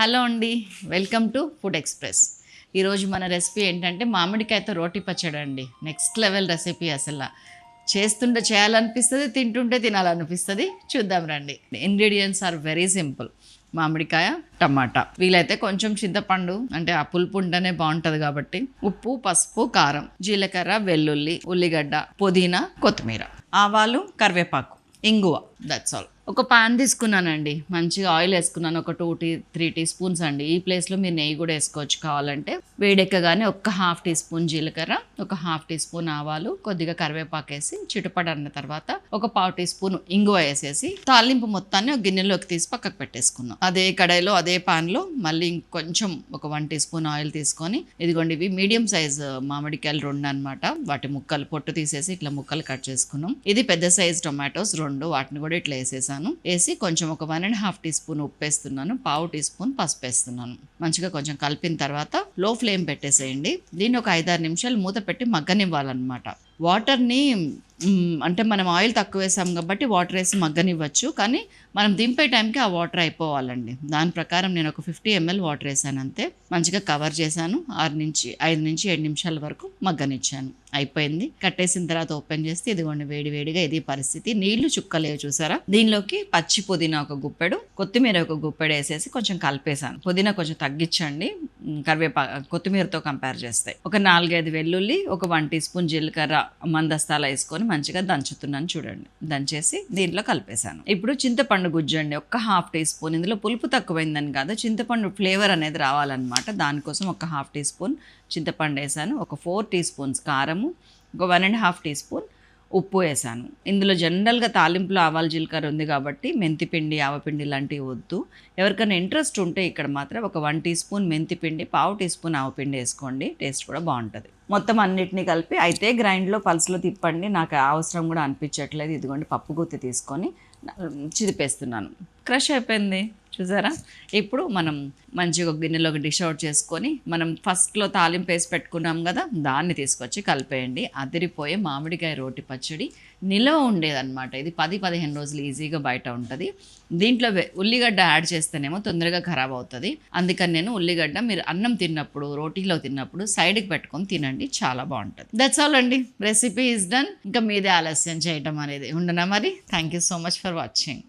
Hello అండి, welcome to food express. ఈరోజు మన రెసిపీ ఏంటంటే మామిడికాయతో రోటి పచ్చడి అండి. Next level recipe. అసలు చేస్తుంటే చేయాలనిపిస్తుంది, తింటుంటే తినాలనిపిస్తుంది. చూద్దాం రండి. Ingredients are very simple. మామిడికాయ, టమాటా, వీలైతే కొంచెం చింతపండు, అంటే ఆ పులుపు ఉంటేనే బాగుంటుంది కాబట్టి, ఉప్పు, పసుపు, కారం, జీలకర్ర, వెల్లుల్లి, ఉల్లిగడ్డ, పుదీనా, కొత్తిమీర, ఆవాలు, కరివేపాకు, ఇంగువ. That's all. ఒక పాన్ తీసుకున్నానండి, మంచిగా ఆయిల్ వేసుకున్నాను. ఒక 2-3 టీ స్పూన్స్ అండి. ఈ ప్లేస్లో మీరు నెయ్యి కూడా వేసుకోవచ్చు కావాలంటే. వేడెక్కగానే ఒక 1/2 టీ స్పూన్ జీలకర్ర, ఒక 1/2 టీ స్పూన్ ఆవాలు, కొద్దిగా కరివేపాకు వేసి చిటపడన్న తర్వాత ఒక 1/4 టీ స్పూన్ ఇంగువ వేసేసి తాలింపు మొత్తాన్ని ఒక గిన్నెలోకి తీసి పక్కకు పెట్టేసుకున్నాం. అదే కడాయిలో అదే పాన్లో మళ్ళీ ఇంకొంచెం ఒక 1 టీ స్పూన్ ఆయిల్ తీసుకొని, ఇదిగోండి ఇవి మీడియం సైజ్ మామిడికాయలు 2 అనమాట. వాటి ముక్కలు పొట్టు తీసేసి ఇట్లా ముక్కలు కట్ చేసుకున్నాం. ఇది పెద్ద సైజ్ టొమాటోస్ 2, వాటిని కూడా ఇట్లా వేసేసాను. వేసి కొంచెం ఒక 1.5 టీ స్పూన్ ఉప్పు వేస్తున్నాను, 1/2 టీ స్పూన్ పసుపు వేస్తున్నాను. మంచిగా కొంచెం కలిపిన తర్వాత లో ఫ్లేమ్ పెట్టేసేయండి. దీన్ని ఒక 5-6 నిమిషాలు మూత పెట్టి మగ్గనివ్వాలన్నమాట. వాటర్ని అంటే మనం ఆయిల్ తక్కువ వేసాం కాబట్టి వాటర్ వేసి మగ్గనివ్వచ్చు, కానీ మనం దింపే టైంకి ఆ వాటర్ అయిపోవాలండి. దాని ప్రకారం నేను ఒక 50 ml వాటర్ వేసాను అంతే. మంచిగా కవర్ చేశాను. 5 నుంచి 7 నిమిషాల వరకు మగ్గనిచ్చాను. అయిపోయింది. కట్టేసిన తర్వాత ఓపెన్ చేస్తే ఇదిగోండి వేడివేడిగా ఇది పరిస్థితి. నీళ్లు చుక్కలేవు చూసారా. దీనిలోకి పచ్చి పుదీనా ఒక గుప్పెడు, కొత్తిమీర ఒక గుప్పెడు వేసేసి కొంచెం కలిపేశాను. పుదీనా కొంచెం తగ్గించండి కొత్తిమీరతో కంపేర్ చేస్తే. ఒక 4-5 వెల్లుల్లి, ఒక 1 టీ స్పూన్ జీలకర్ర మందస్తాల వేసుకొని మంచిగా దంచుతున్నాను చూడండి. దంచేసి దీంట్లో కలిపేశాను. ఇప్పుడు చింతపండు గుజ్జు అండి, ఒక 1/2 టీ స్పూన్. ఇందులో పులుపు తక్కువైందని కాదు, చింతపండు ఫ్లేవర్ అనేది రావాలన్నమాట. దానికోసం ఒక 1/2 టీ స్పూన్ చింతపండు వేసాను. ఒక 4 టీ స్పూన్స్ కారము, ఒక 1.5 టీ స్పూన్ ఉప్పు వేసాను. ఇందులో జనరల్గా తాలింపులో ఆవాలు జీలకర్ర ఉంది కాబట్టి మెంతిపిండి, ఆవపిండి లాంటివి వద్దు. ఎవరికైనా ఇంట్రెస్ట్ ఉంటే ఇక్కడ మాత్రం ఒక 1 టీ స్పూన్ మెంతిపిండి, 1/2 టీ స్పూన్ ఆవపిండి వేసుకోండి. టేస్ట్ కూడా బాగుంటుంది. మొత్తం అన్నిటినీ కలిపి అయితే గ్రైండ్లో పల్స్లో తిప్పండి. నాకు అవసరం కూడా అనిపించట్లేదు. ఇదిగోండి పప్పు గుత్తి తీసుకొని చిదిపేస్తున్నాను. క్రష్ అయిపోయింది చూసారా. ఇప్పుడు మనం మంచిగా ఒక గిన్నెలోకి డిష్ అవుట్ చేసుకొని, మనం ఫస్ట్లో తాలింపు వేసి పెట్టుకున్నాం కదా, దాన్ని తీసుకొచ్చి కలిపేయండి. అదిరిపోయే మామిడికాయ రోటి పచ్చడి నిల్వ ఉండేదన్నమాట. ఇది 10-15 రోజులు ఈజీగా బయట ఉంటుంది. దీంట్లో ఉల్లిగడ్డ యాడ్ చేస్తేనేమో తొందరగా ఖరాబ్ అవుతుంది. అందుకని నేను ఉల్లిగడ్డ మీరు అన్నం తిన్నప్పుడు, రోటీలో తిన్నప్పుడు సైడ్కి పెట్టుకొని తినండి, చాలా బాగుంటుంది. దట్స్ ఆల్ అండి. Recipe is done. ఇంకా మీదే ఆలస్యం చేయటం అనేది ఉండనా మరి. Thank you so much for watching.